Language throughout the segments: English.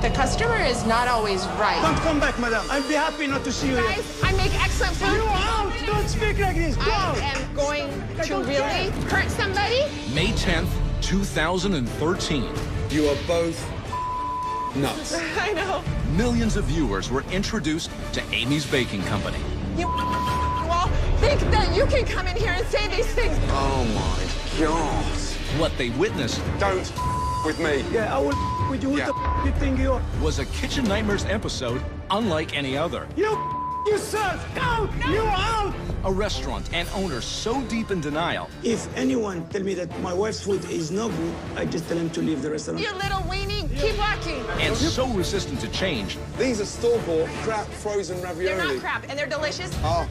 The customer is not always right. Don't come back, madam. I'd be happy not to see you Guys, here. I make excellent food. You out! Don't speak like this. Go! I am going to really hurt somebody. May 10th, 2013. You are both nuts. I know. Millions of viewers were introduced to Amy's Baking Company. You all think that you can come in here and say these things. Oh my God. What they witnessed Don't with me. Yeah, I will with you. Who the you think you are? was a Kitchen Nightmares episode unlike any other. You suck! Out! You out! A restaurant and owner so deep in denial, If anyone tell me that my wife's food is no good, I just tell him to leave the restaurant. You little weenie, keep walking. and so resistant to change, These are store-bought crap frozen ravioli. They're not crap, and they're delicious. Ah,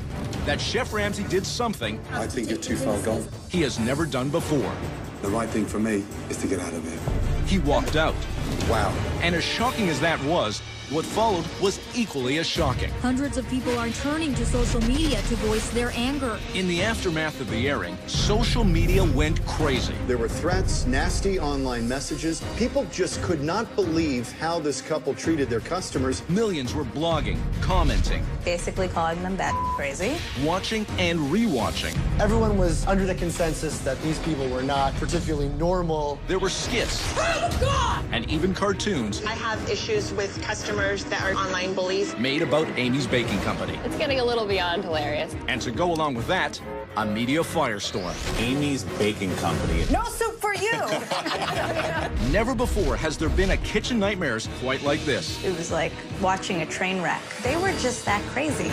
that Chef Ramsay did something I think you're too far gone. he has never done before. The right thing for me is to get out of here. He walked out. Wow. And as shocking as that was, what followed was equally as shocking. Hundreds of people are turning to social media to voice their anger. In the aftermath of the airing, social media went crazy. There were threats, nasty online messages. People just could not believe how this couple treated their customers. Millions were blogging, commenting, Basically calling them bat crazy. watching and rewatching. Everyone was under the consensus that these people were not particularly normal. There were skits Oh, God! and even cartoons I have issues with customers that are online bullies. made about Amy's Baking Company. It's getting a little beyond hilarious. And to go along with that, a media firestorm. Amy's Baking Company. No soup for you! Never before has there been a Kitchen Nightmares quite like this. It was like watching a train wreck. They were just that crazy.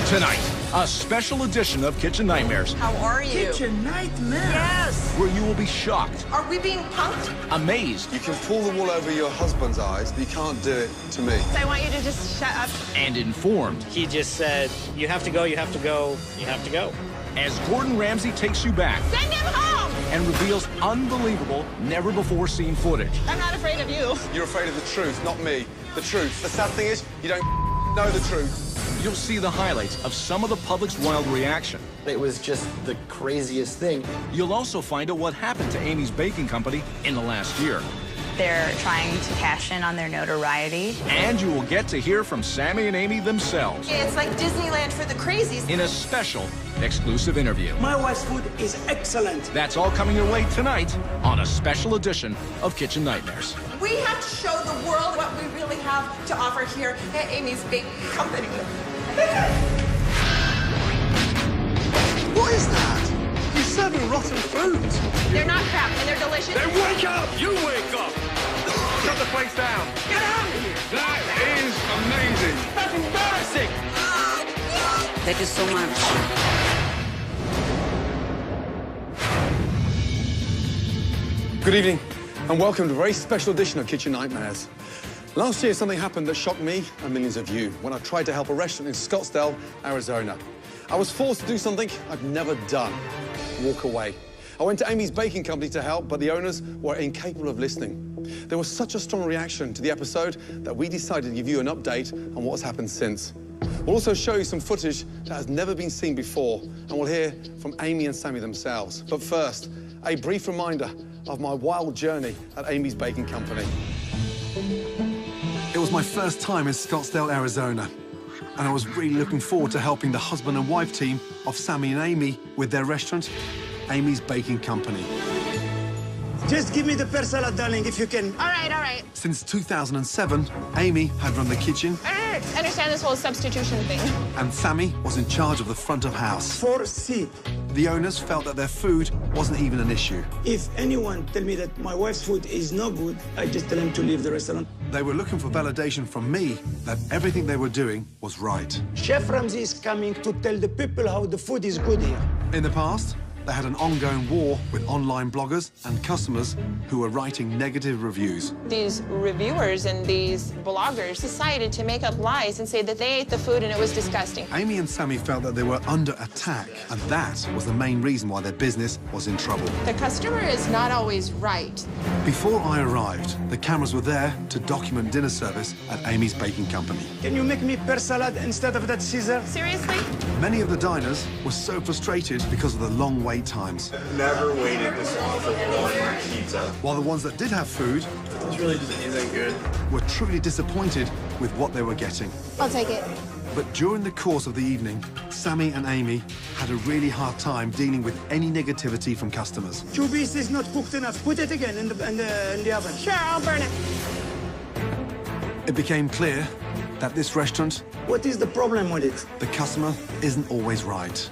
Tonight, a special edition of Kitchen Nightmares, How are you? Kitchen nightmare. Yes. where you will be shocked, Are we being punked? amazed, You can pull the wool over your husband's eyes, but you can't do it to me. I want you to just shut up. and informed He just said, you have to go, you have to go, you have to go. as Gordon Ramsay takes you back Send him home! and reveals unbelievable, never-before-seen footage. I'm not afraid of you. You're afraid of the truth, not me. The truth. The sad thing is, you don't know the truth. You'll see the highlights of some of the public's wild reaction. It was just the craziest thing. You'll also find out what happened to Amy's Baking Company in the last year. They're trying to cash in on their notoriety. And you will get to hear from Sammy and Amy themselves It's like Disneyland for the crazies. in a special, exclusive interview. My wife's food is excellent. That's all coming your way tonight on a special edition of Kitchen Nightmares. We have to show the world what we really have to offer here at Amy's Baking Company. What is that? You're serving rotten fruit. They're not crap, and they're delicious. Then wake up! You wake up! Shut the place down. Get out of here! That is amazing. That's embarrassing. Thank you so much. Good evening, and welcome to a very special edition of Kitchen Nightmares. Last year, something happened that shocked me and millions of you when I tried to help a restaurant in Scottsdale, Arizona. I was forced to do something I've never done, walk away. I went to Amy's Baking Company to help, but the owners were incapable of listening. There was such a strong reaction to the episode that we decided to give you an update on what's happened since. We'll also show you some footage that has never been seen before, and we'll hear from Amy and Sammy themselves. But first, a brief reminder of my wild journey at Amy's Baking Company. It was my first time in Scottsdale, Arizona, and I was really looking forward to helping the husband and wife team of Sammy and Amy with their restaurant, Amy's Baking Company. Just give me the pear salad, darling, if you can. All right. Since 2007, Amy had run the kitchen, I understand this whole substitution thing. and Sammy was in charge of the front of house. 4C. The owners felt that their food wasn't even an issue. If anyone tell me that my wife's food is no good, I just tell him to leave the restaurant. They were looking for validation from me that everything they were doing was right. Chef Ramsay is coming to tell the people how the food is good here. In the past, they had an ongoing war with online bloggers and customers who were writing negative reviews. These reviewers and these bloggers decided to make up lies and say that they ate the food and it was disgusting. Amy and Sammy felt that they were under attack, and that was the main reason why their business was in trouble. The customer is not always right. Before I arrived, the cameras were there to document dinner service at Amy's Baking Company. Can you make me pear salad instead of that Caesar? Seriously? Many of the diners were so frustrated because of the long wait wait times. Never waited this long for one pizza. While the ones that did have food This really just isn't good. were truly disappointed with what they were getting. I'll take it. But during the course of the evening, Sammy and Amy had a really hard time dealing with any negativity from customers. 2 pieces not cooked enough. Put it again in the oven. Sure, I'll burn it. It became clear that this restaurant, What is the problem with it? the customer isn't always right.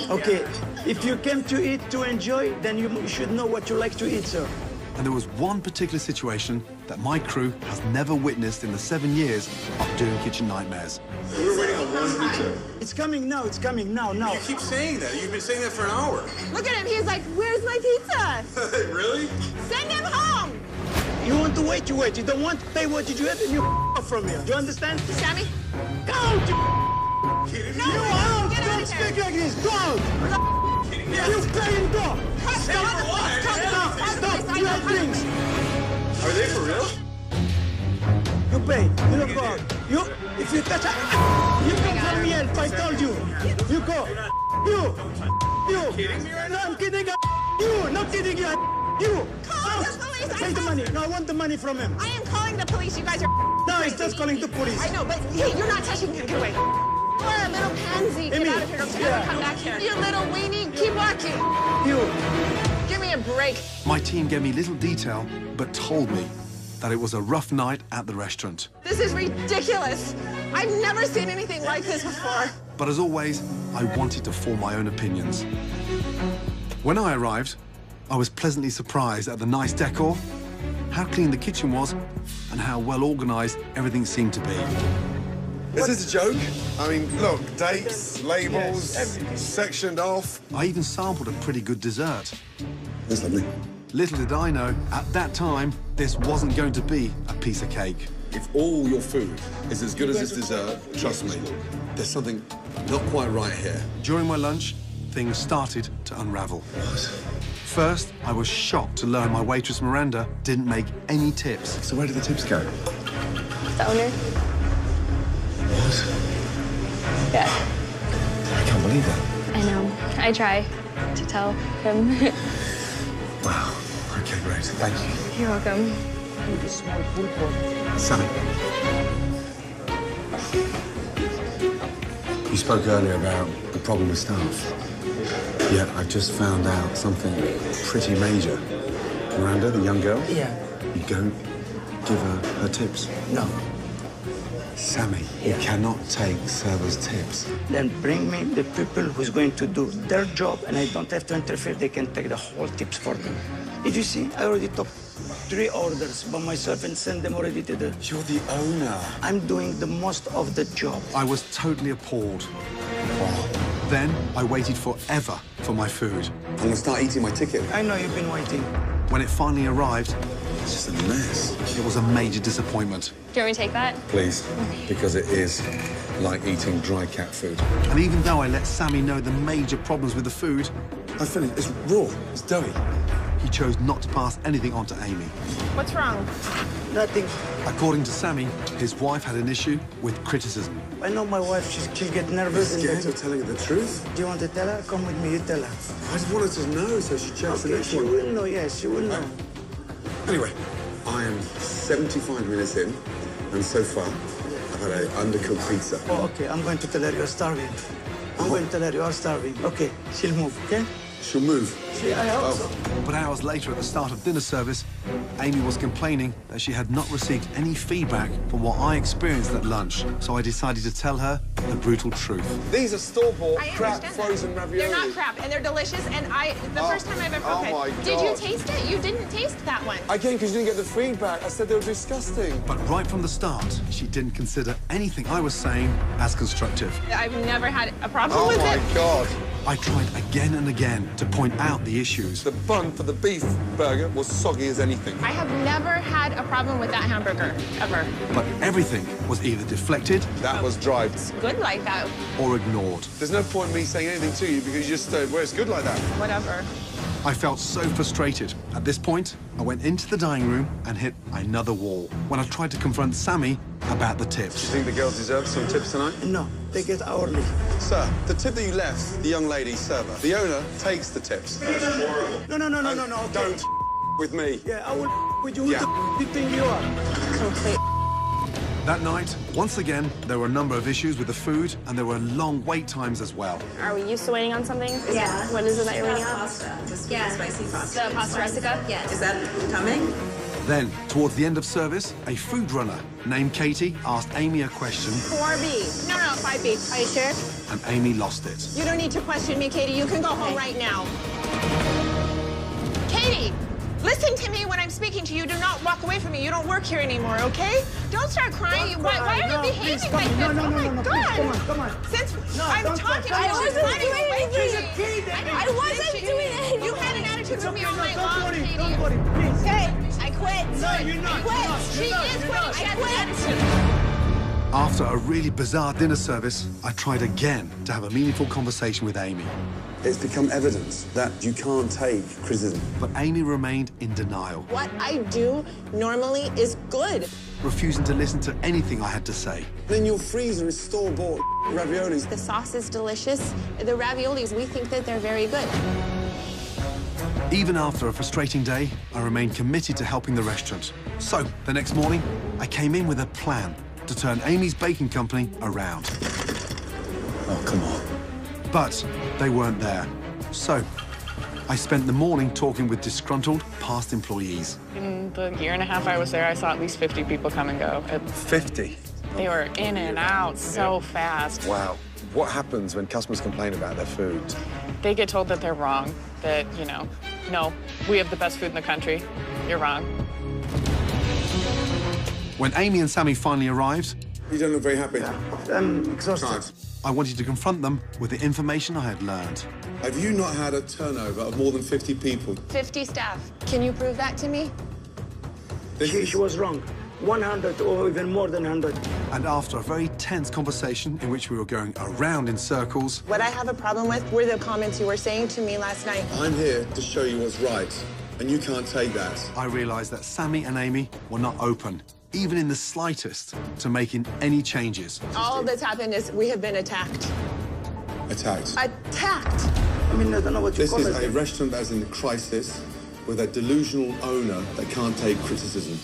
Okay, if you came to eat to enjoy, then you should know what you like to eat, sir. And there was one particular situation that my crew has never witnessed in the 7 years of doing Kitchen Nightmares. We were waiting on one pizza. It's coming now, it's coming now. You keep saying that. You've been saying that for an hour. Look at him. He's like, where's my pizza? Really? Send him home. You want to wait, you wait. You don't want to pay what you have, and you from here. Do you understand? Sammy? Go out, you Kidding me? No, You out! get out Don't of speak here. like this! Go out! Kidding me? You pay and go! Stop! You have drinks! Are they for real? You pay. You don't go out. You, if you touch you come from here, I told you. You go. You. Kidding me right No, now? I'm kidding. You, not kidding you. You. Call the police. Take the money. No, I want the money from him. I am calling the police. You guys are No, crazy. he's just calling the police. I know, but hey, you're not touching him. Get away. You're a little pansy. Get Amy, out of here. Don't yeah. ever come back here. You little weenie. Keep walking. You. Give me a break. My team gave me little detail, but told me that it was a rough night at the restaurant. This is ridiculous. I've never seen anything like this before. But as always, I wanted to form my own opinions. When I arrived, I was pleasantly surprised at the nice decor, how clean the kitchen was, and how well organized everything seemed to be. Is this a joke? I mean, look, dates, labels, sectioned off. I even sampled a pretty good dessert. That's lovely. Little did I know, at that time, this wasn't going to be a piece of cake. If all your food is as good as this dessert, trust me, there's something not quite right here. During my lunch, things started to unravel. First, I was shocked to learn my waitress Miranda didn't make any tips. So where did the tips go? The owner? What? Yeah. I can't believe that. I know. I try to tell him. Wow. Okay, great. Thank you. You're welcome. Sammy. You spoke earlier about the problem with staff. Yet I just found out something pretty major. Miranda, the young girl? Yeah. You don't give her tips? No. Sammy, you cannot take servers' tips. Then bring me the people who's going to do their job, and I don't have to interfere. They can take the whole tips for them. Did you see? I already took 3 orders by myself and sent them already to the... You're the owner. I'm doing the most of the job. I was totally appalled. Wow. Then I waited forever for my food. I'm gonna start eating my ticket. I know you've been waiting. When it finally arrived, It's just a mess. it was a major disappointment. Do you want me to take that? Please, because it is like eating dry cat food. And even though I let Sammy know the major problems with the food, I feel it's raw, it's doughy. he chose not to pass anything on to Amy. What's wrong? Nothing. According to Sammy, his wife had an issue with criticism. I know my wife, she'll get nervous. You're scared of telling her the truth? Do you want to tell her? Come with me, you tell her. I just wanted to know so she checks the Okay, next she one. will know, yes, she will know. Anyway, I am 75 minutes in, and so far, I've had an undercooked pizza. Oh, okay, I'm going to tell her you're starving. I'm going to tell her you are starving. Okay, she'll move, okay? She'll move. I hope so. But hours later, at the start of dinner service, Amy was complaining that she had not received any feedback from what I experienced at lunch. So I decided to tell her the brutal truth. These are store-bought I crap understand frozen that. ravioli. They're not crap, and they're delicious, and the first time I've ever... oh okay. my Did you God. taste it? You didn't taste that one. Again, because you didn't get the feedback. I said they were disgusting. But right from the start, she didn't consider anything I was saying as constructive. I've never had a problem Oh with my it. God. I tried again and again to point out the issues. The bun for the beef burger was soggy as anything. I have never had a problem with that hamburger, ever. But everything was either deflected That was dry. Good like that. or ignored. There's no point in me saying anything to you because you just, well, it's good like that. Whatever. I felt so frustrated. At this point, I went into the dining room and hit another wall when I tried to confront Sammy about the tips. Do you think the girls deserve some tips tonight? No, they get hourly. Sir, the tip that you left the young lady server, the owner takes the tips. No. Okay. Don't with me. Yeah, I will with you. Yeah. Who the think you are? That night, once again, there were a number of issues with the food, and there were long wait times as well. Are we used to waiting on something? Yeah. What is it that you're waiting on? Pasta. The spicy pasta. The pasta rustica? Yeah. Is that coming? Then, towards the end of service, a food runner named Katie asked Amy a question. 4B. No, 5B. Are you sure? And Amy lost it. You don't need to question me, Katie. You can go home right now. Katie, listen to me when I'm speaking to you. Do not walk away from me. You don't work here anymore, okay? Don't start crying. Why are you behaving like this? No, oh my God. please, come on. Since I'm talking to you, I she's running away from She's a me. kid. I wasn't doing it. You had an attitude with me all night long, Katie. Don't worry, please. Okay, I quit. No, you're not. I quit. She is quitting. She has an attitude. After a really bizarre dinner service, I tried again to have a meaningful conversation with Amy. It's become evident that you can't take criticism. But Amy remained in denial, What I do normally is good. refusing to listen to anything I had to say. Then your freezer is store-bought raviolis. The sauce is delicious. The raviolis, we think that they're very good. Even after a frustrating day, I remained committed to helping the restaurant. So, the next morning, I came in with a plan to turn Amy's baking company around. Oh, come on. But they weren't there. So, I spent the morning talking with disgruntled past employees. In the year and a half I was there, I saw at least 50 people come and go. 50? They were in and out so fast. Wow. What happens when customers complain about their food? They get told that they're wrong, that, you know, no, we have the best food in the country. You're wrong. When Amy and Sammy finally arrived, You don't look very happy. I'm exhausted. I wanted to confront them with the information I had learned. Have you not had a turnover of more than 50 people? 50 staff. Can you prove that to me? She was wrong. 100 or even more than 100. And after a very tense conversation in which we were going around in circles, What I have a problem with were the comments you were saying to me last night. I'm here to show you what's right, and you can't take that. I realized that Sammy and Amy were not open, even in the slightest, to making any changes. All that's happened is we have been attacked. Attacked. Attacked! I mean, I don't know what you This call is it. a restaurant that's in crisis with a delusional owner that can't take criticism.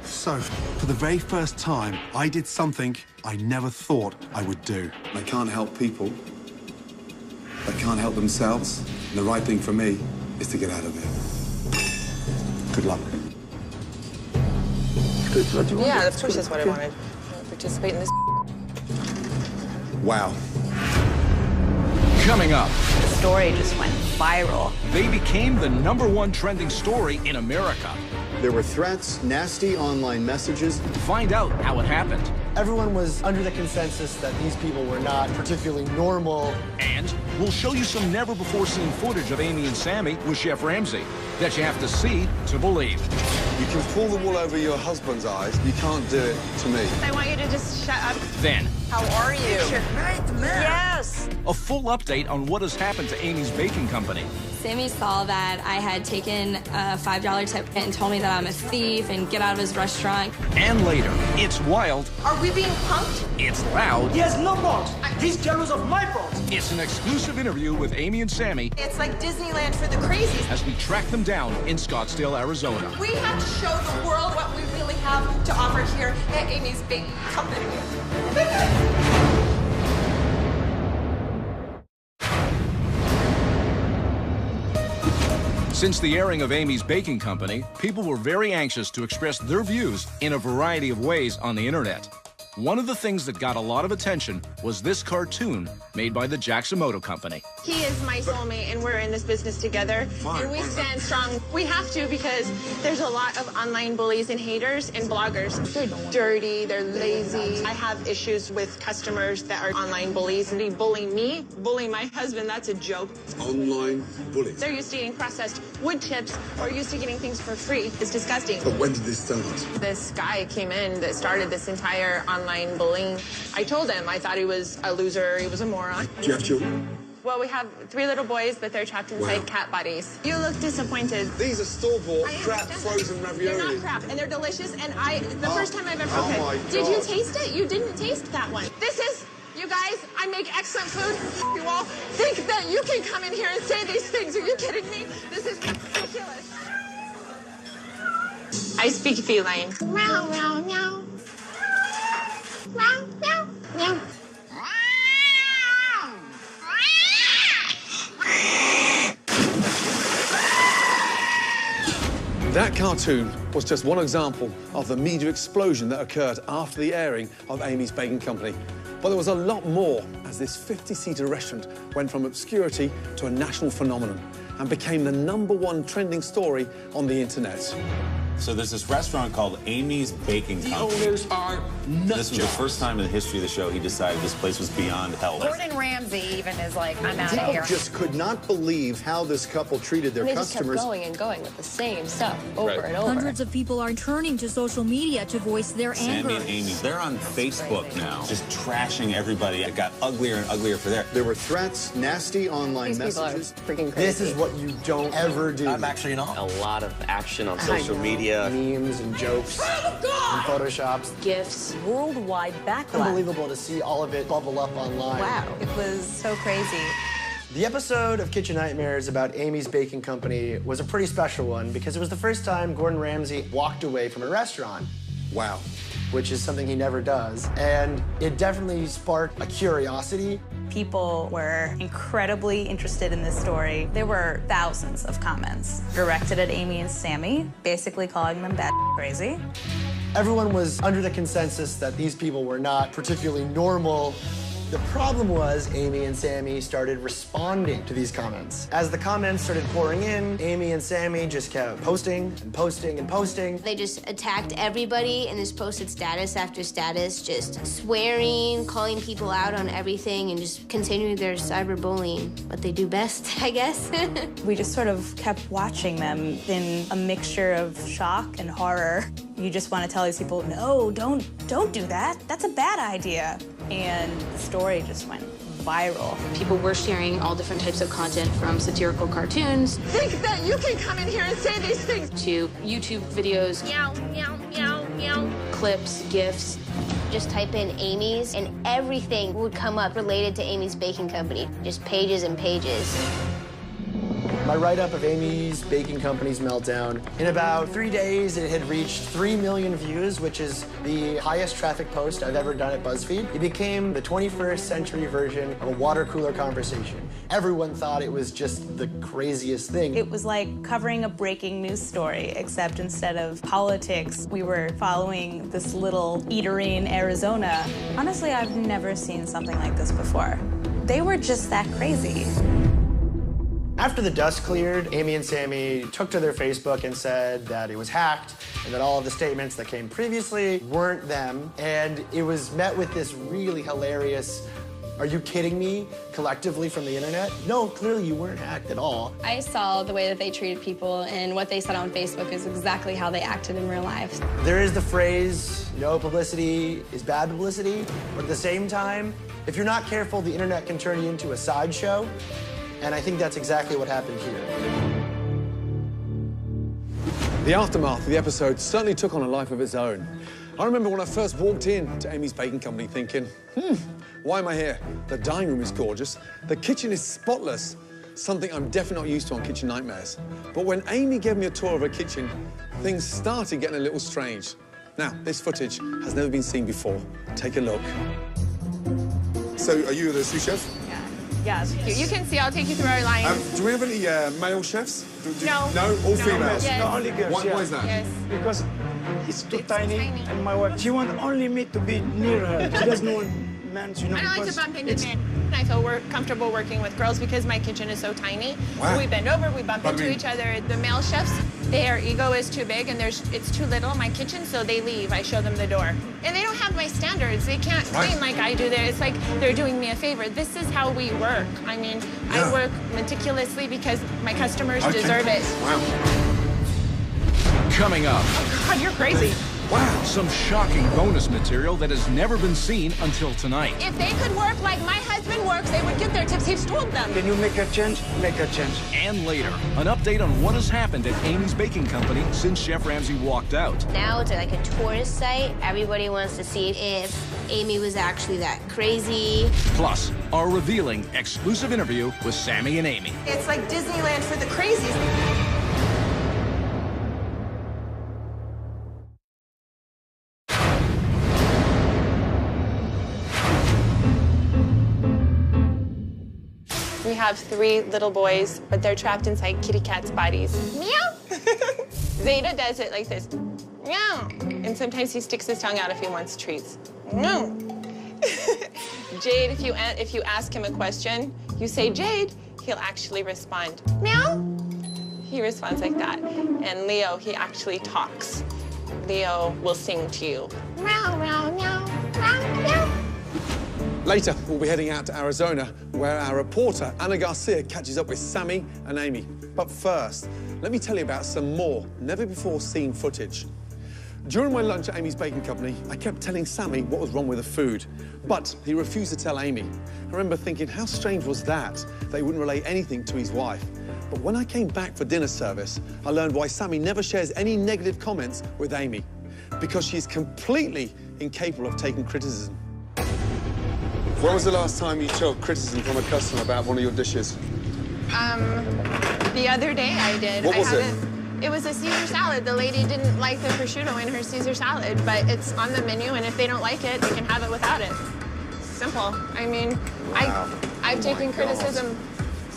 So, for the very first time, I did something I never thought I would do. They can't help people. They can't help themselves. And the right thing for me is to get out of here. Good luck. That's what you want. Yeah, of course that's what I wanted. Participate in this. Wow. Coming up, The story just went viral. they became the #1 trending story in America. There were threats, nasty online messages. Find out how it happened. Everyone was under the consensus that these people were not particularly normal. And we'll show you some never-before-seen footage of Amy and Sammy with Chef Ramsay that you have to see to believe. You can pull the wool over your husband's eyes. You can't do it to me. I want you to just shut up. Then, How are you? Yes! a full update on what has happened to Amy's baking company. Sammy saw that I had taken a $5 tip and told me that I'm a thief and get out of his restaurant. And later, it's wild, Are we being punked? it's loud, He has no balls. He's jealous of my balls. it's an exclusive interview with Amy and Sammy It's like Disneyland for the crazies. as we track them down in Scottsdale, Arizona. We have to show the world what we really have to offer here at Amy's Baking Company. Since the airing of Amy's Baking Company, people were very anxious to express their views in a variety of ways on the internet. One of the things that got a lot of attention was this cartoon made by the Jacksomoto Company. He is my soulmate, and we're in this business together. And we stand strong. We have to, because there's a lot of online bullies and haters and bloggers. They're dirty, they're lazy. I have issues with customers that are online bullies, and they bully me, bully my husband. That's a joke. Online bullies. They're used to eating processed wood chips or used to getting things for free. It's disgusting. But when did this start? This guy came in that started this entire online bullying. I told him I thought he was a loser, he was a moron. Do you have children? Well, we have 3 little boys, but they're trapped inside cat bodies. You look disappointed. These are store-bought, crap, frozen ravioli. They're not crap, and they're delicious, and the first time I've ever... Oh my God. Did you taste it? You didn't taste that one. This is... You guys, I make excellent food. You all think that you can come in here and say these things. Are you kidding me? This is ridiculous. I speak feline. Meow, meow, meow. Meow, meow, meow. That cartoon was just one example of the media explosion that occurred after the airing of Amy's Baking Company. But there was a lot more as this 50-seater restaurant went from obscurity to a national phenomenon and became the #1 trending story on the internet. So there's this restaurant called Amy's Baking Company. The owners are nuts. This was the first time in the history of the show he decided this place was beyond help. Gordon Ramsay even is like, I'm out of People here. just could not believe how this couple treated their They customers. just kept going and going with the same stuff over and over. Hundreds of people are turning to social media to voice their Sandy anger. and Amy, they're on Facebook now, just trashing everybody. It got uglier and uglier for there. There were threats, nasty online These people are messages. freaking crazy. This is what you don't ever do. I'm actually not. A lot of action on social media. Memes and jokes and photoshops. Gifts, worldwide backlash. Unbelievable to see all of it bubble up online. Wow, it was so crazy. The episode of Kitchen Nightmares about Amy's Baking Company was a pretty special one because it was the first time Gordon Ramsay walked away from a restaurant. Wow. Which is something he never does. And it definitely sparked a curiosity. People were incredibly interested in this story. There were thousands of comments directed at Amy and Sammy, basically calling them bad crazy. Everyone was under the consensus that these people were not particularly normal. The problem was Amy and Sammy started responding to these comments. As the comments started pouring in, Amy and Sammy just kept posting and posting and posting. They just attacked everybody and just posted status after status, just swearing, calling people out on everything, and just continuing their cyberbullying. What they do best, I guess. We just sort of kept watching them in a mixture of shock and horror. You just want to tell these people, no, don't do that. That's a bad idea. And the story just went viral. People were sharing all different types of content, from satirical cartoons. Think that you can come in here and say these things. To YouTube videos. Meow, meow, meow, meow. Clips, GIFs. Just type in Amy's and everything would come up related to Amy's Baking Company. Just pages and pages. My write-up of Amy's Baking Company's meltdown, in about 3 days, it had reached 3 million views, which is the highest traffic post I've ever done at BuzzFeed. It became the 21st century version of a water cooler conversation. Everyone thought it was just the craziest thing. It was like covering a breaking news story, except instead of politics, we were following this little eatery in Arizona. Honestly, I've never seen something like this before. They were just that crazy. After the dust cleared, Amy and Sammy took to their Facebook and said that it was hacked and that all of the statements that came previously weren't them. And it was met with this really hilarious, "Are you kidding me?" collectively from the internet. No, clearly you weren't hacked at all. I saw the way that they treated people, and what they said on Facebook is exactly how they acted in real life. There is the phrase, no publicity is bad publicity, but at the same time, if you're not careful, the internet can turn you into a sideshow. And I think that's exactly what happened here. The aftermath of the episode certainly took on a life of its own. I remember when I first walked in to Amy's Baking Company thinking, why am I here? The dining room is gorgeous. The kitchen is spotless. Something I'm definitely not used to on Kitchen Nightmares. But when Amy gave me a tour of her kitchen, things started getting a little strange. Now, this footage has never been seen before. Take a look. So, are you the sous chef? Yeah, you can see, I'll take you through our lines. Do we have any male chefs? No. No? All females? Yes. No, only girls. Why is that? Yes. Because it's too tiny, and my wife, she wants only me to be near her. She doesn't want men, you know. I don't like to bump into men. I feel comfortable working with girls because my kitchen is so tiny. Wow. So we bend over, we bump into each other. The male chefs, their ego is too big and it's too little in my kitchen, so they leave. I show them the door. And they don't have my standards. They can't clean like I do there. It's like they're doing me a favor. This is how we work. I mean, I work meticulously because my customers deserve it. Wow. Coming up. Oh, God, you're crazy. Wow! Some shocking bonus material that has never been seen until tonight. If they could work like my husband works, they would get their tips. He's told them. Can you make a change? Make a change. And later, an update on what has happened at Amy's Baking Company since Chef Ramsay walked out. Now it's like a tourist site. Everybody wants to see if Amy was actually that crazy. Plus, our revealing exclusive interview with Sammy and Amy. It's like Disneyland for the crazies. We have 3 little boys, but they're trapped inside kitty cat's bodies. Meow! Zeta does it like this. Meow! And sometimes he sticks his tongue out if he wants treats. Meow! Jade, if you ask him a question, you say, Jade, he'll actually respond. Meow! He responds like that. And Leo, he actually talks. Leo will sing to you. Meow, meow, meow, meow, meow. Later, we'll be heading out to Arizona, where our reporter, Anna Garcia, catches up with Sammy and Amy. But first, let me tell you about some more never-before-seen footage. During my lunch at Amy's Baking Company, I kept telling Sammy what was wrong with the food, but he refused to tell Amy. I remember thinking, how strange was that he wouldn't relay anything to his wife. But when I came back for dinner service, I learned why Sammy never shares any negative comments with Amy, because she's completely incapable of taking criticism. When was the last time you took criticism from a customer about one of your dishes? The other day I did. What was it? It was a Caesar salad. The lady didn't like the prosciutto in her Caesar salad, but it's on the menu, and if they don't like it, they can have it without it. Simple. I mean, Wow. I've taken criticism.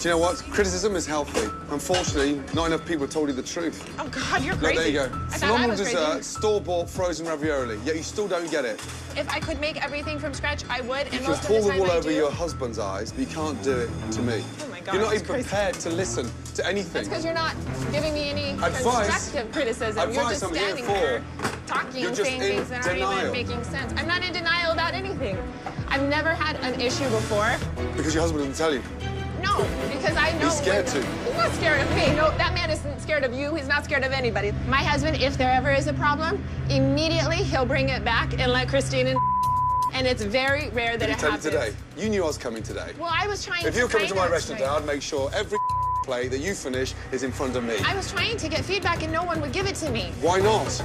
Do you know what? Criticism is healthy. Unfortunately, not enough people have told you the truth. Oh, God, you're Look, crazy. there you go. I thought I Phenomenal was dessert, crazy. store-bought frozen ravioli, yet you still don't get it. If I could make everything from scratch, I would, and You can most of pull the the time wool I over do. your husband's eyes, but you can't do it to me. Oh, my God, You're not that's even crazy. prepared to listen to anything. That's because you're not giving me any Advice. constructive criticism. You're Advice just I'm here standing for. there talking, You're just saying in things that aren't denial. even making sense. I'm not in denial about anything. I've never had an issue before. Because your husband didn't tell you. No, because I know. He's scared too. He's not scared of me. No, that man isn't scared of you. He's not scared of anybody. My husband, if there ever is a problem, immediately he'll bring it back and let Christine in. And it's very rare that Did he it tell you happens. today? You knew I was coming today. Well, I was trying If to you were coming to find my out restaurant today. today, I'd make sure every plate that you finish is in front of me. I was trying to get feedback and no one would give it to me. Why not?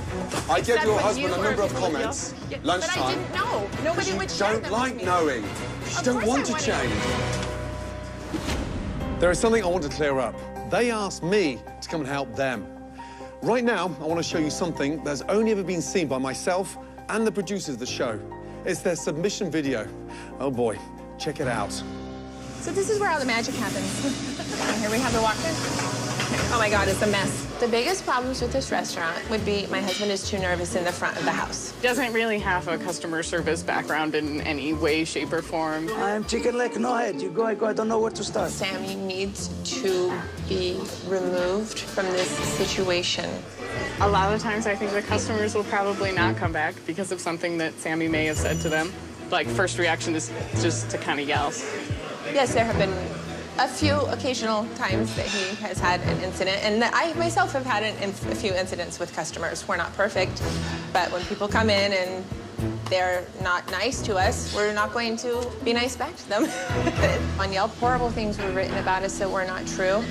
I gave Except your with husband you a or number of people with you. comments, Yeah, lunchtime. But I didn't know. Nobody would share Don't them like with me. knowing. You Of don't course want I to wanna change. There is something I want to clear up. They asked me to come and help them. Right now, I want to show you something that's only ever been seen by myself and the producers of the show. It's their submission video. Oh boy, check it out. So this is where all the magic happens. And here we have the walk-in. Oh my God, it's a mess. The biggest problems with this restaurant would be my husband is too nervous in the front of the house. Doesn't really have a customer service background in any way, shape, or form. I'm chicken leg, no head. You go, I go, I don't know where to start. Sammy needs to be removed from this situation. A lot of times I think the customers will probably not come back because of something that Sammy may have said to them. Like, first reaction is just to kind of yell. Yes, there have been a few occasional times that he has had an incident, and that I myself have had a few incidents with customers. We're not perfect, but when people come in and they're not nice to us, we're not going to be nice back to them. On Yelp, horrible things were written about us that were not true.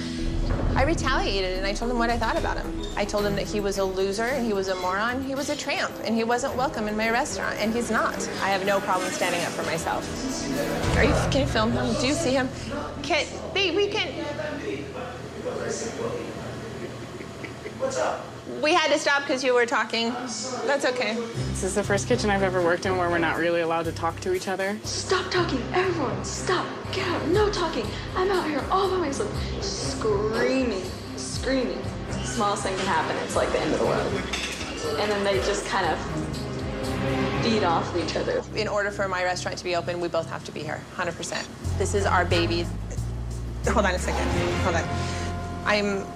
I retaliated, and I told him what I thought about him. I told him that he was a loser, and he was a moron, he was a tramp, and he wasn't welcome in my restaurant, and he's not. I have no problem standing up for myself. Can you film him? Do you see him? What's up? We had to stop because you were talking. That's okay. This is the first kitchen I've ever worked in where we're not really allowed to talk to each other. Stop talking, everyone, stop, get out, no talking. I'm out here all by myself, screaming. The smallest thing can happen, it's like the end of the world. And then they just kind of feed off of each other. In order for my restaurant to be open, we both have to be here, 100%. This is our baby. Hold on a second, hold on. I'm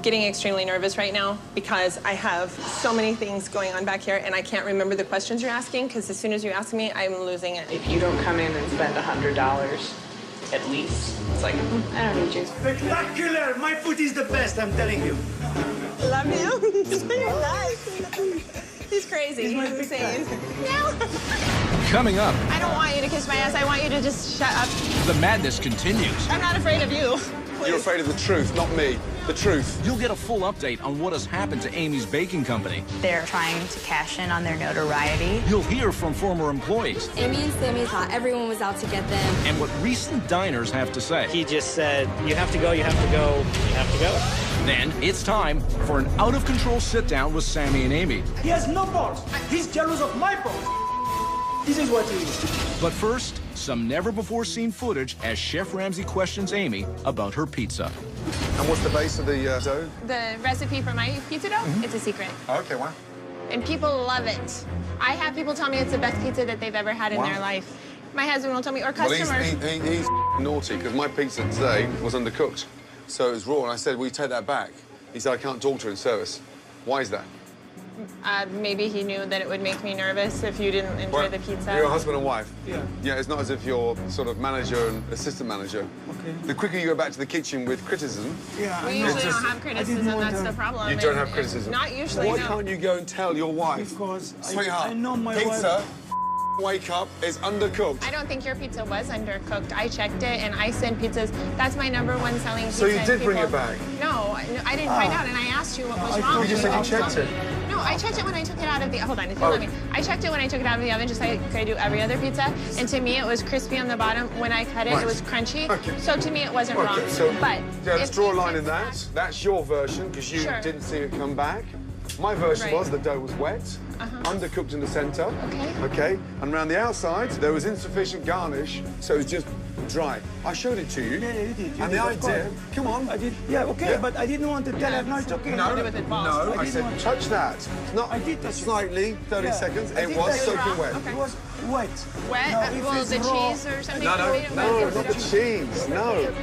getting extremely nervous right now because I have so many things going on back here and I can't remember the questions you're asking because as soon as you ask me, I'm losing it. If you don't come in and spend $100 at least, it's like, I don't need you. Spectacular! My food is the best, I'm telling you. Love you. You're nice. He's crazy. crazy. He's insane. No. Coming up, I don't want you to kiss my ass. I want you to just shut up. the madness continues. I'm not afraid of you. You're afraid of the truth, not me. The truth. You'll get a full update on what has happened to Amy's Baking Company. They're trying to cash in on their notoriety. You'll hear from former employees Amy and Sammy thought everyone was out to get them. and what recent diners have to say. He just said, you have to go, you have to go, you have to go. Then it's time for an out-of-control sit-down with Sammy and Amy. He has no balls. He's jealous of my balls. This is what he is. But first, some never-before-seen footage as Chef Ramsay questions Amy about her pizza. And what's the base of the dough? The recipe for my pizza dough, it's a secret. Oh, okay, wow. And people love it. I have people tell me it's the best pizza that they've ever had in their life. My husband will tell me, or customers. Well, he's naughty, because my pizza today was undercooked. So it was raw, and I said, will you take that back? He said, I can't talk to her in service. Why is that? Maybe he knew that it would make me nervous if you didn't enjoy the pizza. You're a husband and wife. Yeah. Yeah, it's not as if you're sort of manager and assistant manager. Okay. The quicker you go back to the kitchen with criticism... Yeah, we usually don't have criticism, that's the problem. You don't have criticism? Not usually, Why no. can't you go and tell your wife? Because Sweetheart, I know my pizza, wife... wake up, is undercooked. I don't think your pizza was undercooked. I checked it, and I send pizzas. That's my #1 selling pizza. So you did bring it back? No, I didn't find out, and I asked you what was wrong. You just said you checked it. No, I checked it when I took it out of the... Hold on, if you let me. I checked it when I took it out of the oven, just like I do every other pizza. And to me, it was crispy on the bottom. When I cut it, it was crunchy. Okay. So to me, it wasn't wrong. So But yeah, let's if draw a you line fix in that. That's your version, because you Sure. didn't see it come back. My version was the dough was wet, undercooked in the centre. Okay. Okay. And around the outside, there was insufficient garnish, so it was just dry. I showed it to you. Yeah, you did. And the idea, come on. I did. Yeah, okay, but I didn't want to tell her. No, it's okay. No, I said touch that. Not I did touch it. slightly, 30 seconds. I It did was touch it. soaking wet. Okay. It was wet. Wet? No, if Well, it's the raw- cheese or something? No, not the cheese. No.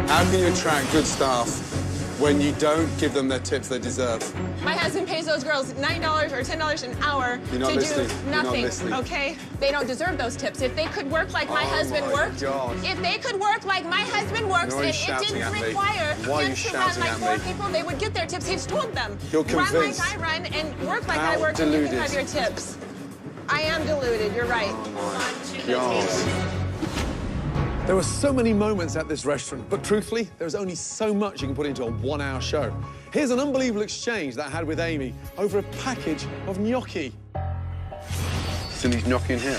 How can you attract good staff when you don't give them their tips they deserve? My husband pays those girls $9 or $10 an hour You're not to listening. do You're not nothing, listening. okay? They don't deserve those tips. If they could work like my husband my worked, God. if they could work like my husband works, Why are and you it shouting didn't at me? require Why are him you to run shouting like at 4 me? people, they would get their tips. He's told them. You're Run like convinced. I run and work like I How work, and you can deluded. have your tips. I am deluded, you're right. God. There were so many moments at this restaurant, but truthfully, there's only so much you can put into a 1-hour show. Here's an unbelievable exchange that I had with Amy over a package of gnocchi. Cindy's gnocchi in here.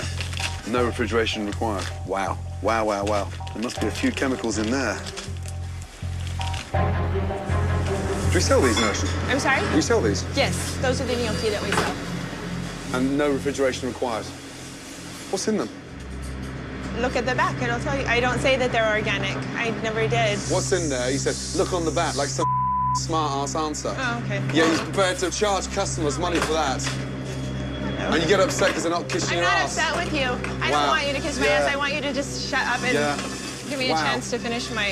No refrigeration required. Wow. Wow, wow, wow. There must be a few chemicals in there. Do we sell these, Nurse? I'm sorry? Do we sell these? Yes, those are the gnocchi that we sell. And no refrigeration required. What's in them? Look at the back, it'll tell you. I don't say that they're organic. I never did. What's in there? He said, look on the back, like some smart-ass answer. Oh, okay. Yeah, he's prepared to charge customers money for that. And you get upset because they're not kissing I'm your not ass. upset with you. I don't want you to kiss my ass. I want you to just shut up and give me a chance to finish my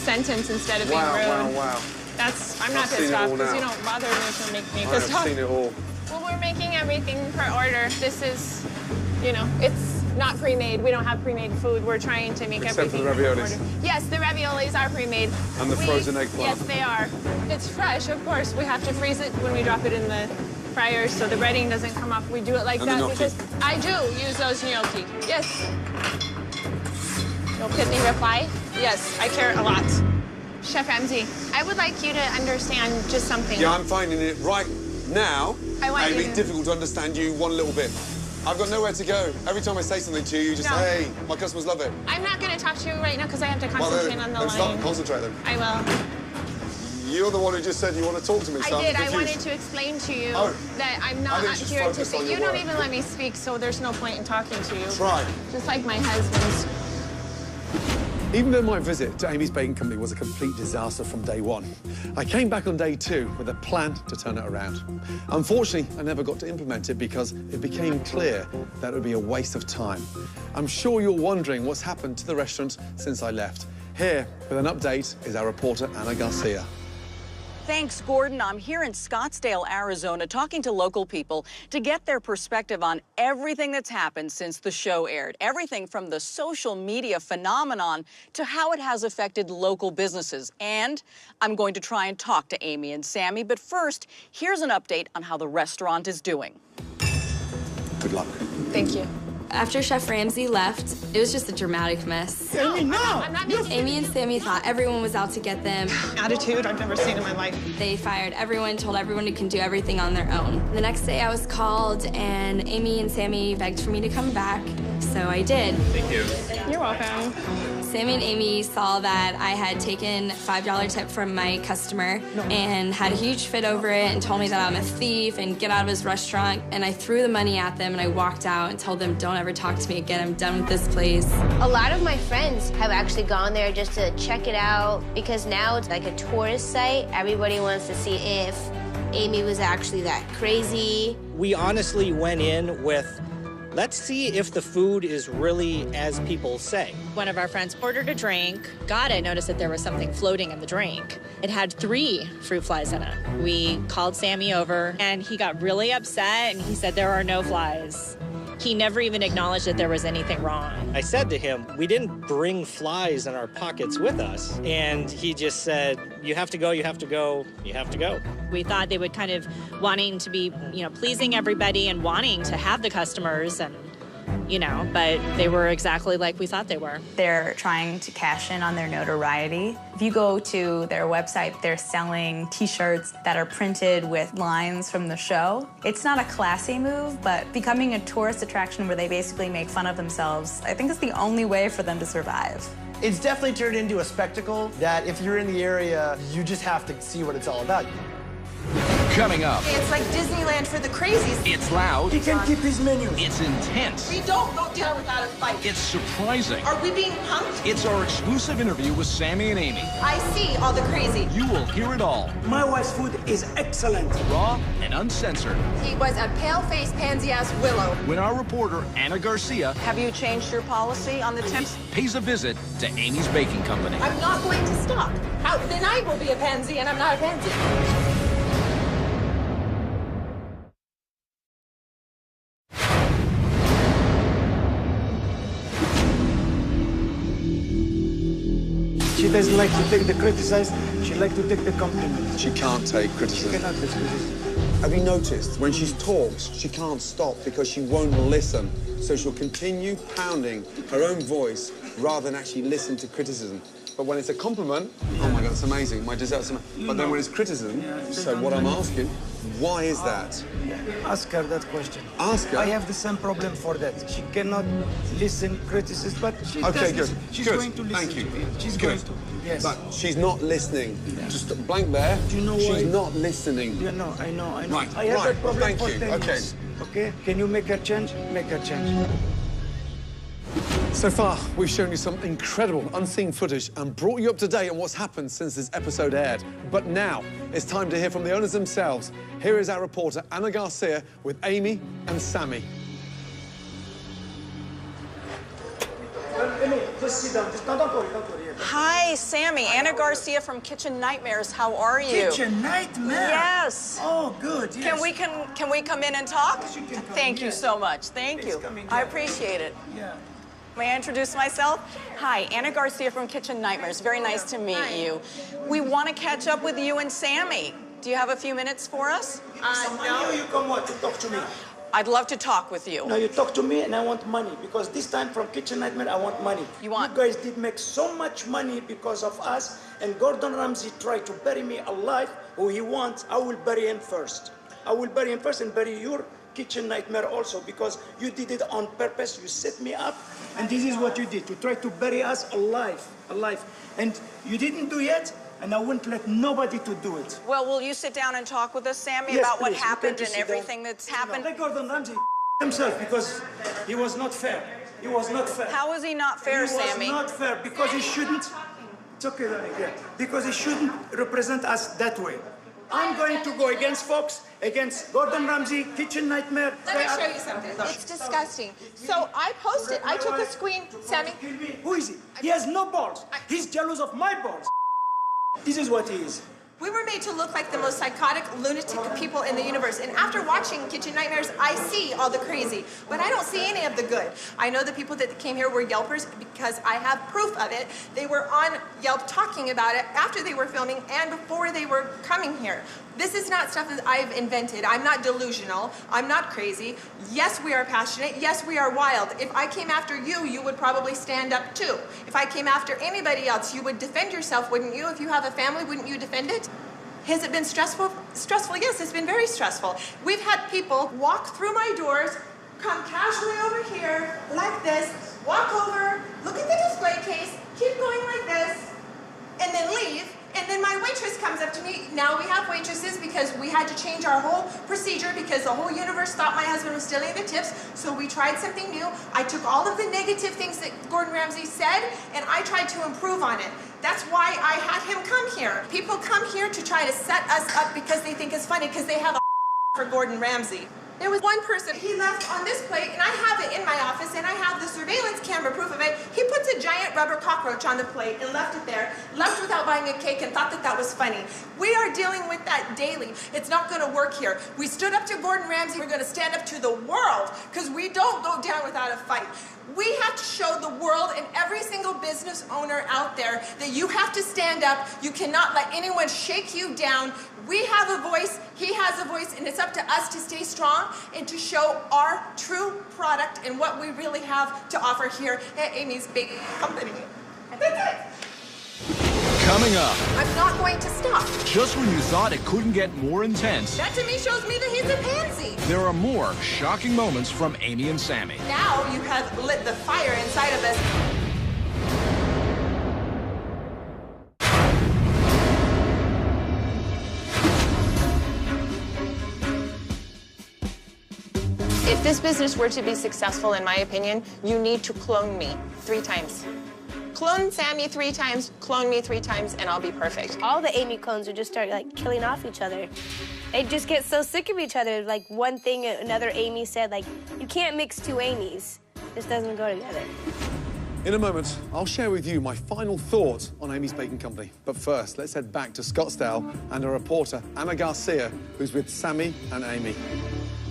sentence instead of being rude. Wow. I'm not pissed off because you don't bother me to make me pissed off. I've seen it all. Well, we're making everything per order. This is, it's not pre-made. We don't have pre-made food. We're trying to make Except for everything the raviolis. per order. Yes, the raviolis are pre-made. And the frozen eggplant. Yes, they are. It's fresh, of course. We have to freeze it when we drop it in the fryer so the breading doesn't come off. We do it like that because I do use those gnocchi. Yes. No pithy reply? Yes, I care a lot. Chef Ramsay, I would like you to understand just something. Yeah, I'm finding it right now, you Amy, difficult to understand you one little bit. I've got nowhere to go. Every time I say something to you, you just say, hey, my customers love it. I'm not going to talk to you right now because I have to concentrate on the line. Stop, concentrate then. I will. You're the one who just said you want to talk to me, so I did. I'm I confused. wanted to explain to you Oh. that I'm not I think just here to focus on say. your You don't work. even let me speak, so there's no point in talking to you. Try. Just like my husband's. Even though my visit to Amy's Baking Company was a complete disaster from day one, I came back on day 2 with a plan to turn it around. Unfortunately, I never got to implement it because it became clear that it would be a waste of time. I'm sure you're wondering what's happened to the restaurant since I left. Here, with an update, is our reporter, Anna Garcia. Thanks, Gordon. I'm here in Scottsdale, Arizona, talking to local people to get their perspective on everything that's happened since the show aired. Everything from the social media phenomenon to how it has affected local businesses. And I'm going to try and talk to Amy and Sammy. But first, here's an update on how the restaurant is doing. Good luck. Thank you. After Chef Ramsay left, it was just a dramatic mess. Amy, no! I'm not making Amy and Sammy thought everyone was out to get them. Attitude I've never seen in my life. They fired everyone, told everyone who can do everything on their own. The next day I was called and Amy and Sammy begged for me to come back, so I did. Thank you. You're welcome. Sammy and Amy saw that I had taken a $5 tip from my customer and had a huge fit over it and told me that I'm a thief and get out of his restaurant. And I threw the money at them and I walked out and told them, don't ever talk to me again. I'm done with this place. A lot of my friends have actually gone there just to check it out because now it's like a tourist site. Everybody wants to see if Amy was actually that crazy. We honestly went in with, let's see if the food is really as people say. One of our friends ordered a drink, got it, noticed that there was something floating in the drink. It had 3 fruit flies in it. We called Sammy over and he got really upset and he said there are no flies. He never even acknowledged that there was anything wrong. I said to him, we didn't bring flies in our pockets with us. And he just said, you have to go, you have to go, you have to go. We thought they would kind of wanting to be, pleasing everybody and wanting to have the customers and, but they were exactly like we thought they were. They're trying to cash in on their notoriety. If you go to their website, they're selling T-shirts that are printed with lines from the show. It's not a classy move, but becoming a tourist attraction where they basically make fun of themselves, I think is the only way for them to survive. It's definitely turned into a spectacle that if you're in the area, you just have to see what it's all about. Coming up. It's like Disneyland for the crazies. It's loud. He can keep his menu. It's intense. We don't go down without a fight. It's surprising. Are we being punked? It's our exclusive interview with Sammy and Amy. I see all the crazy. You will hear it all. My wife's food is excellent. Raw and uncensored. He was a pale-faced, pansy-ass willow. When our reporter, Anna Garcia, Have you changed your policy on the tips? pays a visit to Amy's Baking Company. I'm not going to stop. Then I will be a pansy, and I'm not a pansy. She doesn't like to take the criticize. She likes to take the compliment. She can't take criticism. She cannot take criticism. Have you noticed when she talks, she can't stop because she won't listen. So she'll continue pounding her own voice rather than actually listen to criticism. But when it's a compliment, oh my God, it's amazing. My dessert's amazing. But then when it's criticism, so what I'm asking, why is that? Ask her that question. Ask her? I have the same problem for that. She cannot listen criticism, but she Okay, does. good. She's Good. going to listen. Thank you. To it. She's Good. going to. Yes. But she's not listening. Just blank there. Do you know why? She's not listening. Yeah, no, I know. Right, I have that problem thank for you. 10 Okay. years. Okay? Can you make her change? Make her change. So far, we've shown you some incredible unseen footage and brought you up to date on what's happened since this episode aired. But now, it's time to hear from the owners themselves. Here is our reporter, Anna Garcia, with Amy and Sammy. Amy, just sit down. Don't worry, don't worry. Hi, Sammy. Anna Garcia from Kitchen Nightmares. How are you? Kitchen Nightmare? Yes. Oh, good, yes. Can we come in and talk? Yes, you can come Thank in, you yes. so much. Thank Please you. come in, I yeah. appreciate it. Yeah. May I introduce myself? Hi, Anna Garcia from Kitchen Nightmares. Very nice to meet you. We want to catch up with you and Sammy. Do you have a few minutes for us? No. You come what? To talk to me. I'd love to talk with you. No, you talk to me and I want money because this time from Kitchen Nightmare, I want money. You want? You guys did make so much money because of us, and Gordon Ramsay tried to bury me alive. Who he wants, I will bury him first. I will bury him first and bury your Kitchen Nightmare also because you did it on purpose. You set me up, and this is what you did. You tried to bury us alive. And you didn't do yet, and I wouldn't let nobody to do it. Well, will you sit down and talk with us, Sammy, Yes, about what please. happened You and can sit everything down. that's happened? Let Gordon Ramsay himself because he was not fair. He was not fair. How is he not fair, Sammy? He was not fair because he shouldn't. It's okay, darling, yeah. Because he shouldn't represent us that way. I'm going to go against Fox, against Gordon Ramsay, Kitchen Nightmare. Let me show you something. It's disgusting. So I posted. I took a screen. Sammy. Who is he? He has no balls. He's jealous of my balls. This is what he is. We were made to look like the most psychotic, lunatic people in the universe. And after watching Kitchen Nightmares, I see all the crazy, but I don't see any of the good. I know the people that came here were Yelpers because I have proof of it. They were on Yelp talking about it after they were filming and before they were coming here. This is not stuff that I've invented. I'm not delusional. I'm not crazy. Yes, we are passionate. Yes, we are wild. If I came after you, you would probably stand up too. If I came after anybody else, you would defend yourself, wouldn't you? If you have a family, wouldn't you defend it? Has it been stressful? Stressful, yes, it's been very stressful. We've had people walk through my doors, come casually over here, like this, walk over, look at the display case, keep going like this, and then leave. And then my waitress comes up to me. Now we have waitresses because we had to change our whole procedure because the whole universe thought my husband was stealing the tips. So we tried something new. I took all of the negative things that Gordon Ramsay said and I tried to improve on it. That's why I had him come here. People come here to try to set us up because they think it's funny because they have a for Gordon Ramsay. There was one person, he left on this plate, and I have it in my office, and I have the surveillance camera proof of it. He puts a giant rubber cockroach on the plate and left it there, left without buying a cake and thought that that was funny. We are dealing with that daily. It's not gonna work here. We stood up to Gordon Ramsay, we're gonna stand up to the world, because we don't go down without a fight. We have to show the world and every single business owner out there that you have to stand up. You cannot let anyone shake you down. We have a voice, he has a voice, and it's up to us to stay strong and to show our true product and what we really have to offer here at Amy's Baking Company. That's it. Coming up. I'm not going to stop. Just when you thought it couldn't get more intense, That to me shows me that he's a pansy. there are more shocking moments from Amy and Sammy. Now you have lit the fire inside of us. If this business were to be successful, in my opinion, you need to clone me 3 times. Clone Sammy 3 times, clone me 3 times, and I'll be perfect. All the Amy clones would just start like killing off each other. They'd just get so sick of each other. Like one thing another Amy said, like, you can't mix 2 Amys. This doesn't go together. In a moment, I'll share with you my final thoughts on Amy's Baking Company. But first, let's head back to Scottsdale and our reporter, Anna Garcia, who's with Sammy and Amy.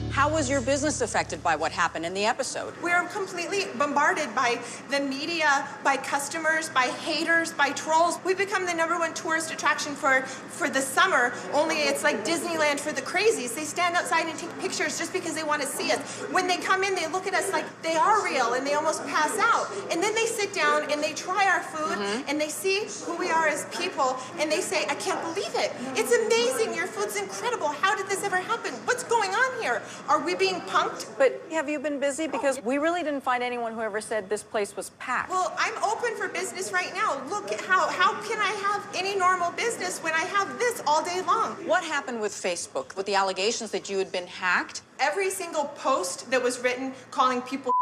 How was your business affected by what happened in the episode? We're completely bombarded by the media, by customers, by haters, by trolls. We've become the #1 tourist attraction for the summer, only it's like Disneyland for the crazies. They stand outside and take pictures just because they want to see us. When they come in, they look at us like they are real and they almost pass out. And then they sit down and they try our food and they see who we are as people and they say, I can't believe it. It's amazing. Your food's incredible. How did this ever happen? What's going on here? Are we being punked? But have you been busy? Because we really didn't find anyone who ever said this place was packed. Well, I'm open for business right now. Look at how can I have any normal business when I have this all day long? What happened with Facebook, with the allegations that you had been hacked? Every single post that was written calling people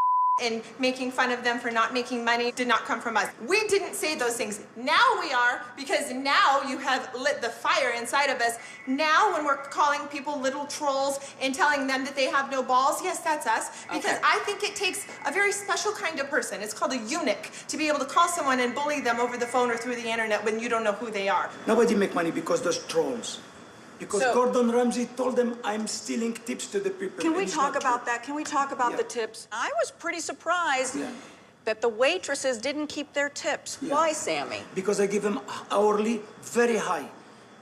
and making fun of them for not making money did not come from us. We didn't say those things. Now we are, because now you have lit the fire inside of us. Now when we're calling people little trolls and telling them that they have no balls, yes, that's us. Because I think it takes a very special kind of person. It's called a eunuch to be able to call someone and bully them over the phone or through the internet when you don't know who they are. Nobody make money because those trolls. Because Gordon Ramsay told them I'm stealing tips to the people. Can we talk about that? Can we talk about the tips? I was pretty surprised that the waitresses didn't keep their tips. Why, Sammy? Because I give them hourly very high.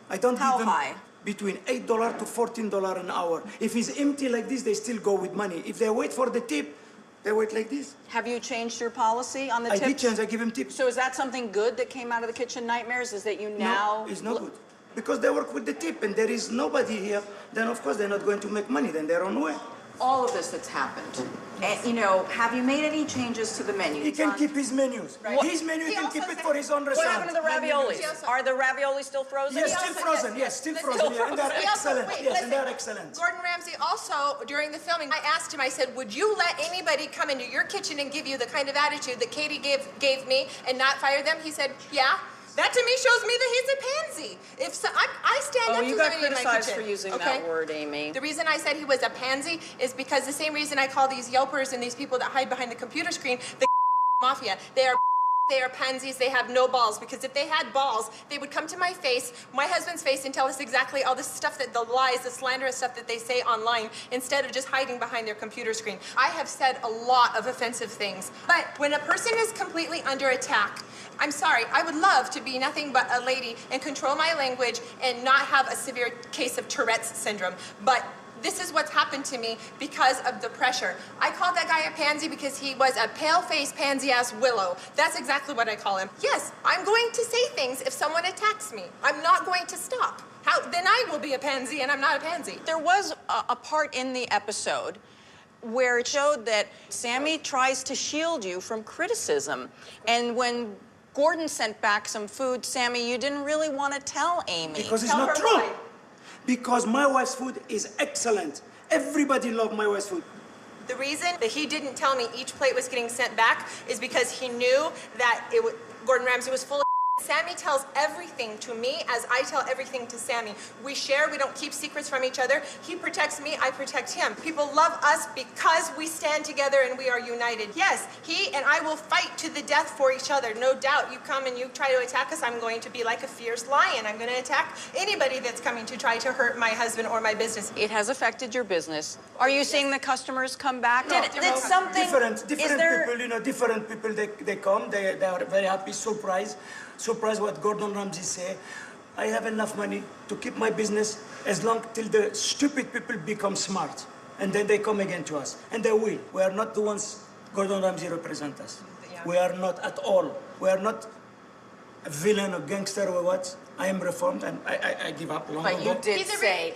I don't give them high? Between $8 to $14 an hour. If it's empty like this, they still go with money. If they wait for the tip, they wait like this. Have you changed your policy on the tips? I did change. I give them tips. So is that something good that came out of the Kitchen Nightmares? Is that you now... No, it's not good. Because they work with the tip and there is nobody here, then of course they're not going to make money, then their own way. All of this that's happened, you know, have you made any changes to the menu? He can keep his menus. Right. His menu, he can keep it for his own restaurant. What happened to the raviolis? Are the raviolis still frozen? Yes, still frozen. Yes, still frozen. Yeah, and they're excellent. Yes, and they're excellent. Gordon Ramsay also, during the filming, I asked him, I said, would you let anybody come into your kitchen and give you the kind of attitude that Katie gave me and not fire them? He said, yeah. That to me shows me that he's a pansy. If so, I stand up to somebody in my kitchen. You got criticized for using that word, Amy. The reason I said he was a pansy is because the same reason I call these Yelpers and these people that hide behind the computer screen the mafia. They are they are pansies, they have no balls, because if they had balls, they would come to my face, my husband's face, and tell us exactly all this stuff, that the lies, the slanderous stuff that they say online, instead of just hiding behind their computer screen. I have said a lot of offensive things, but when a person is completely under attack, I'm sorry, I would love to be nothing but a lady and control my language and not have a severe case of Tourette's syndrome, but this is what's happened to me because of the pressure. I called that guy a pansy because he was a pale-faced pansy-ass willow. That's exactly what I call him. Yes, I'm going to say things if someone attacks me. I'm not going to stop. Then I will be a pansy, and I'm not a pansy. There was a part in the episode where it showed that Sammy tries to shield you from criticism. And when Gordon sent back some food, Sammy, you didn't really want to tell Amy. Because it's not true. Why. Because my wife's food is excellent. Everybody loves my wife's food. The reason that he didn't tell me each plate was getting sent back is because he knew that Gordon Ramsay was full of Sammy tells everything to me as I tell everything to Sammy. We share, we don't keep secrets from each other. He protects me, I protect him. People love us because we stand together and we are united. Yes, he and I will fight to the death for each other, no doubt. You come and you try to attack us, I'm going to be like a fierce lion. I'm going to attack anybody that's coming to try to hurt my husband or my business. It has affected your business. Are you seeing the customers come back? No, did something... Different people, you know, different people, they come, they are very happy, surprised what Gordon Ramsay say. I have enough money to keep my business as long till the stupid people become smart. And then they come again to us. And they will. We are not the ones Gordon Ramsay represent us. Yeah. We are not at all. We are not a villain or gangster or what. I am reformed and I give up long ago. But you did say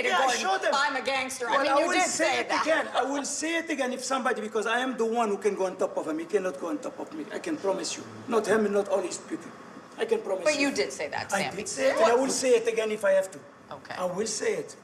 to Gordon, I'm a gangster. Well, I mean, you did say that. Again. I will say it again if somebody, because I am the one who can go on top of him. He cannot go on top of me. I can promise you. Not him and not all his people. I can promise you. But you did say that, Sammy. I did say it, and I will say it again if I have to. Okay. I will say it.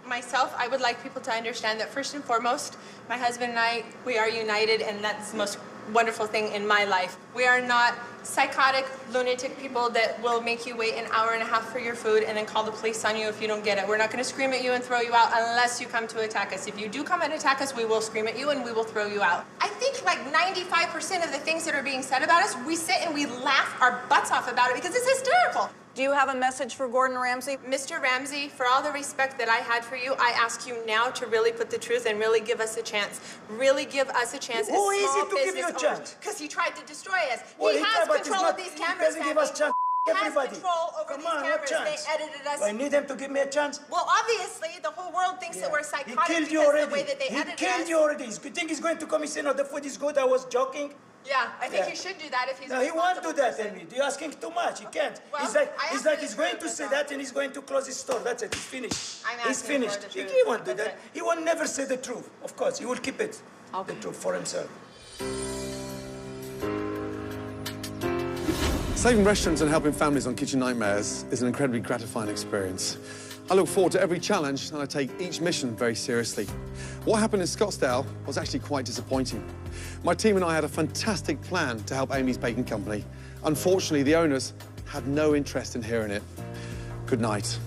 Myself, I would like people to understand that first and foremost, my husband and I, we are united, and that's the most wonderful thing in my life. We are not psychotic, lunatic people that will make you wait an hour and a half for your food and then call the police on you if you don't get it. We're not going to scream at you and throw you out unless you come to attack us. If you do come and attack us, we will scream at you and we will throw you out. I think like 95% of the things that are being said about us, we sit and we laugh our butts off about it because it's hysterical. Do you have a message for Gordon Ramsay? Mr. Ramsay, for all the respect that I had for you, I ask you now to really put the truth and really give us a chance. Really give us a chance. Who is it to give you a chance? Because he tried to destroy us. Well, he has control of these cameras. He doesn't give us chance. Everybody. Has control over these cameras. They edited us. I need him to give me a chance. Well, obviously, the whole world thinks that we're psychotic because of the way that they edited us. He killed you already. You think he's going to come and say, no, the food is good, I was joking? Yeah, I think he should do that if he's no, he won't do that, Amy. You're asking too much. He can't. Well, he's going to say that and he's going to close his store. That's it. He's finished. He's finished. He won't do that. He will never say the truth. Of course, he will keep it, the truth for himself. Saving restaurants and helping families on Kitchen Nightmares is an incredibly gratifying experience. I look forward to every challenge and I take each mission very seriously. What happened in Scottsdale was actually quite disappointing. My team and I had a fantastic plan to help Amy's Baking Company. Unfortunately, the owners had no interest in hearing it. Good night.